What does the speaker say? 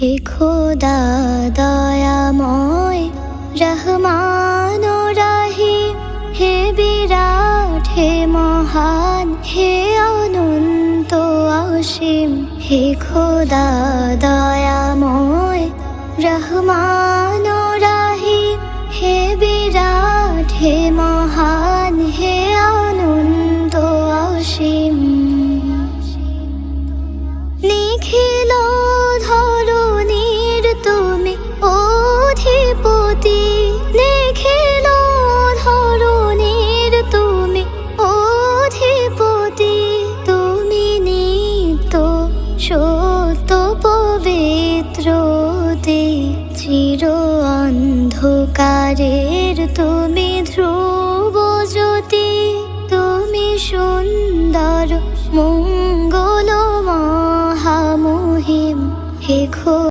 হে খোদা দয়াময় রহমান ও রাহিম, হে বিরাট, হে মহান, হে অনন্ত অসীম। হে খোদা দয়াময় রহমান ও রাহিম, হে বিরাট, হে মহান, হে অনন্ত অসীম। নিখিল ধরণীর তুমি অধিপতি, নিখিল ধরণীর তুমি অধিপতি। তুমি নিত্য সত্য পবিত্র, চির অন্ধকারের তুমি ধ্রুব।